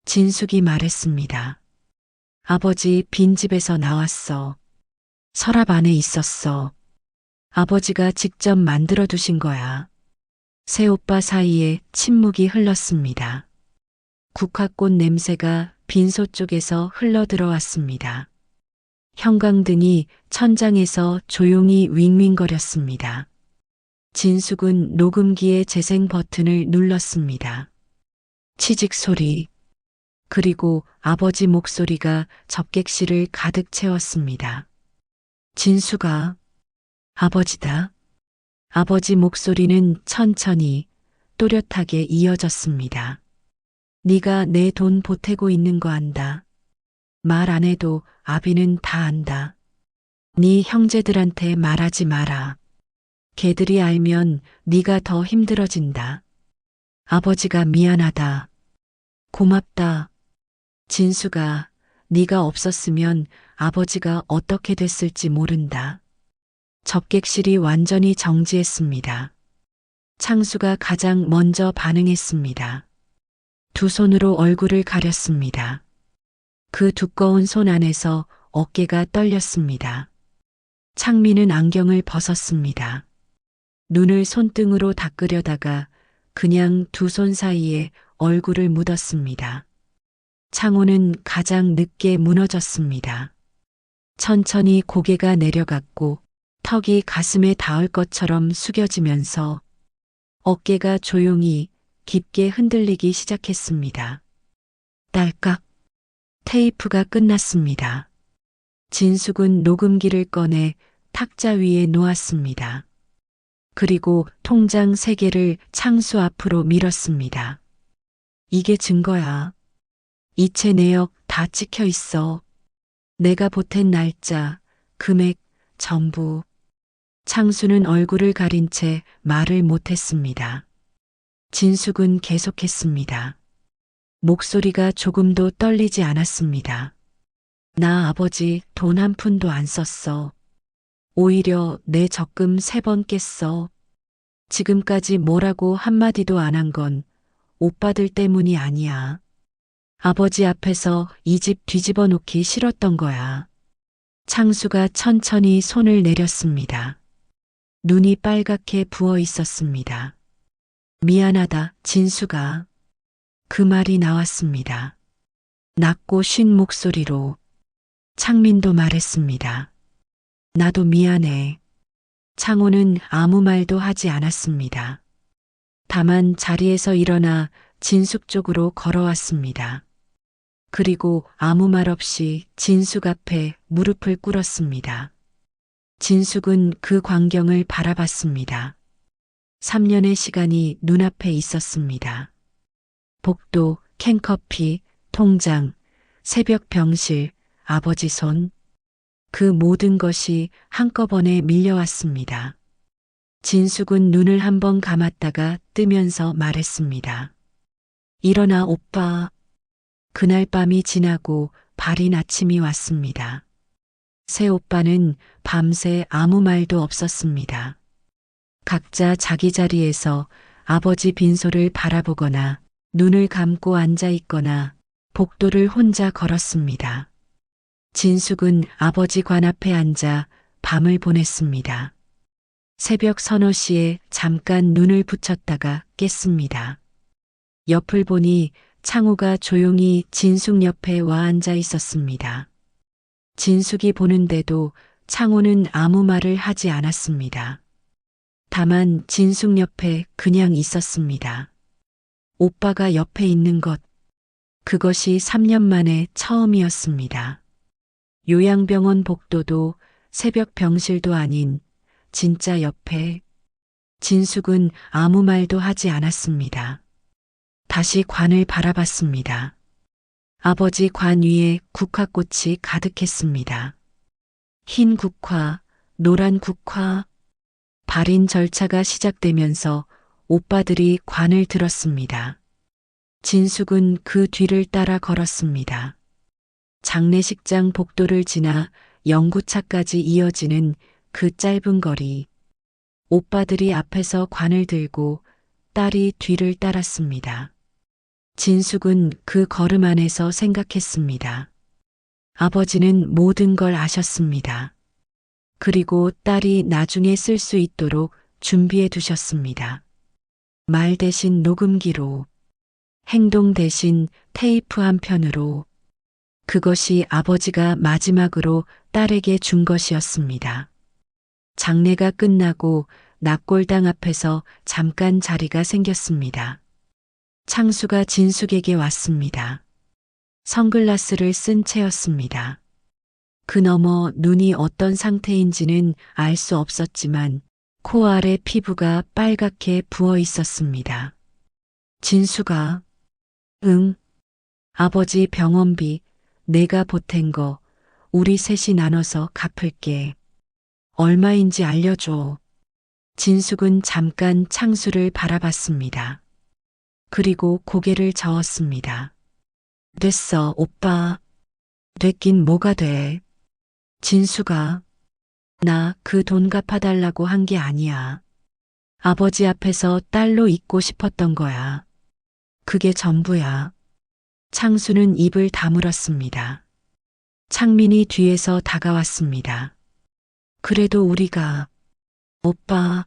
진숙이 말했습니다. 아버지 빈집에서 나왔어. 서랍 안에 있었어. 아버지가 직접 만들어 두신 거야. 새오빠 사이에 침묵이 흘렀습니다. 국화꽃 냄새가 빈소 쪽에서 흘러 들어왔습니다. 형광등이 천장에서 조용히 윙윙거렸습니다. 진숙은 녹음기의 재생 버튼을 눌렀습니다. 치직 소리. 그리고 아버지 목소리가 접객실을 가득 채웠습니다. 진숙아, 아버지다. 아버지 목소리는 천천히 또렷하게 이어졌습니다. 네가 내 돈 보태고 있는 거 안다. 말 안 해도 아비는 다 안다. 네 형제들한테 말하지 마라. 걔들이 알면 네가 더 힘들어진다. 아버지가 미안하다. 고맙다. 진수가 네가 없었으면 아버지가 어떻게 됐을지 모른다. 접객실이 완전히 정지했습니다. 창수가 가장 먼저 반응했습니다. 두 손으로 얼굴을 가렸습니다. 그 두꺼운 손 안에서 어깨가 떨렸습니다. 창민은 안경을 벗었습니다. 눈을 손등으로 닦으려다가 그냥 두 손 사이에 얼굴을 묻었습니다. 창호는 가장 늦게 무너졌습니다. 천천히 고개가 내려갔고 턱이 가슴에 닿을 것처럼 숙여지면서 어깨가 조용히 깊게 흔들리기 시작했습니다. 딸깍. 테이프가 끝났습니다. 진숙은 녹음기를 꺼내 탁자 위에 놓았습니다. 그리고 통장 3개를 창수 앞으로 밀었습니다. 이게 증거야. 이체 내역 다 찍혀 있어. 내가 보탠 날짜, 금액, 전부. 창수는 얼굴을 가린 채 말을 못했습니다. 진숙은 계속했습니다. 목소리가 조금도 떨리지 않았습니다. 나 아버지 돈 한 푼도 안 썼어. 오히려 내 적금 3번 깼어. 지금까지 뭐라고 한마디도 안 한 건 오빠들 때문이 아니야. 아버지 앞에서 이 집 뒤집어 놓기 싫었던 거야. 창수가 천천히 손을 내렸습니다. 눈이 빨갛게 부어 있었습니다. 미안하다, 진수가. 그 말이 나왔습니다. 낮고 쉰 목소리로. 창민도 말했습니다. 나도 미안해. 창호는 아무 말도 하지 않았습니다. 다만 자리에서 일어나 진숙 쪽으로 걸어왔습니다. 그리고 아무 말 없이 진숙 앞에 무릎을 꿇었습니다. 진숙은 그 광경을 바라봤습니다. 3년의 시간이 눈앞에 있었습니다. 복도, 캔커피, 통장, 새벽 병실, 아버지 손. 그 모든 것이 한꺼번에 밀려왔습니다. 진숙은 눈을 한번 감았다가 뜨면서 말했습니다. 일어나 오빠. 그날 밤이 지나고 발인 아침이 왔습니다. 새 오빠는 밤새 아무 말도 없었습니다. 각자 자기 자리에서 아버지 빈소를 바라보거나 눈을 감고 앉아 있거나 복도를 혼자 걸었습니다. 진숙은 아버지 관 앞에 앉아 밤을 보냈습니다. 새벽 서너 시에 잠깐 눈을 붙였다가 깼습니다. 옆을 보니 창호가 조용히 진숙 옆에 와 앉아 있었습니다. 진숙이 보는데도 창호는 아무 말을 하지 않았습니다. 다만 진숙 옆에 그냥 있었습니다. 오빠가 옆에 있는 것, 그것이 3년 만에 처음이었습니다. 요양병원 복도도 새벽 병실도 아닌 진짜 옆에. 진숙은 아무 말도 하지 않았습니다. 다시 관을 바라봤습니다. 아버지 관 위에 국화꽃이 가득했습니다. 흰 국화, 노란 국화. 발인 절차가 시작되면서 오빠들이 관을 들었습니다. 진숙은 그 뒤를 따라 걸었습니다. 장례식장 복도를 지나 영구차까지 이어지는 그 짧은 거리. 오빠들이 앞에서 관을 들고 딸이 뒤를 따랐습니다. 진숙은 그 걸음 안에서 생각했습니다. 아버지는 모든 걸 아셨습니다. 그리고 딸이 나중에 쓸 수 있도록 준비해 두셨습니다. 말 대신 녹음기로, 행동 대신 테이프 한 편으로. 그것이 아버지가 마지막으로 딸에게 준 것이었습니다. 장례가 끝나고 낙골당 앞에서 잠깐 자리가 생겼습니다. 창수가 진숙에게 왔습니다. 선글라스를 쓴 채였습니다. 그 너머 눈이 어떤 상태인지는 알 수 없었지만 코 아래 피부가 빨갛게 부어 있었습니다. 진숙아. 응. 아버지 병원비 내가 보탠 거 우리 셋이 나눠서 갚을게. 얼마인지 알려줘. 진숙은 잠깐 창수를 바라봤습니다. 그리고 고개를 저었습니다. 됐어, 오빠. 됐긴 뭐가 돼. 진숙아. 나 그 돈 갚아달라고 한 게 아니야. 아버지 앞에서 딸로 있고 싶었던 거야. 그게 전부야. 창수는 입을 다물었습니다. 창민이 뒤에서 다가왔습니다. 그래도 우리가. 오빠.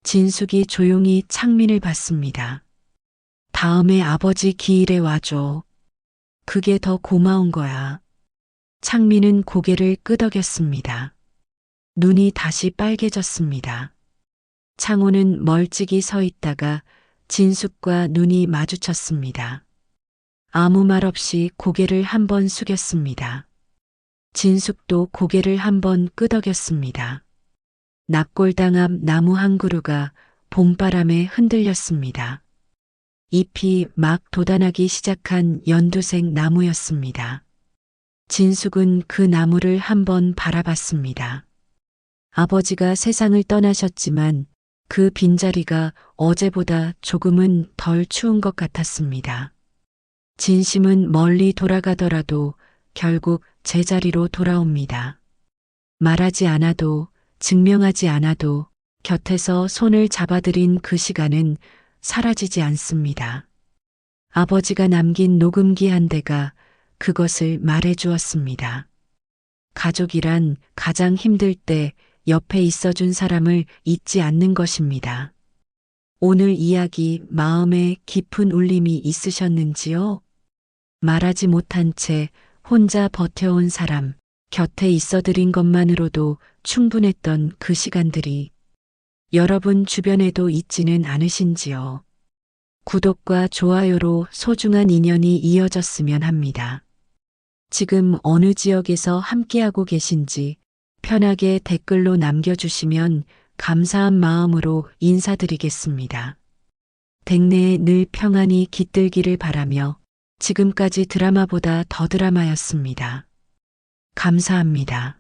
진숙이 조용히 창민을 봤습니다. 다음에 아버지 기일에 와줘. 그게 더 고마운 거야. 창민은 고개를 끄덕였습니다. 눈이 다시 빨개졌습니다. 창호는 멀찍이 서 있다가 진숙과 눈이 마주쳤습니다. 아무 말 없이 고개를 한번 숙였습니다. 진숙도 고개를 한번 끄덕였습니다. 납골당 앞 나무 한 그루가 봄바람에 흔들렸습니다. 잎이 막 돋아나기 시작한 연두색 나무였습니다. 진숙은 그 나무를 한번 바라봤습니다. 아버지가 세상을 떠나셨지만 그 빈자리가 어제보다 조금은 덜 추운 것 같았습니다. 진심은 멀리 돌아가더라도 결국 제자리로 돌아옵니다. 말하지 않아도 증명하지 않아도 곁에서 손을 잡아들인 그 시간은 사라지지 않습니다. 아버지가 남긴 녹음기 한 대가 그것을 말해 주었습니다. 가족이란 가장 힘들 때 옆에 있어준 사람을 잊지 않는 것입니다. 오늘 이야기 마음에 깊은 울림이 있으셨는지요? 말하지 못한 채 혼자 버텨온 사람, 곁에 있어드린 것만으로도 충분했던 그 시간들이 여러분 주변에도 있지는 않으신지요? 구독과 좋아요로 소중한 인연이 이어졌으면 합니다. 지금 어느 지역에서 함께하고 계신지 편하게 댓글로 남겨주시면 감사한 마음으로 인사드리겠습니다. 댁내에 늘 평안이 깃들기를 바라며 지금까지 드라마보다 더 드라마였습니다. 감사합니다.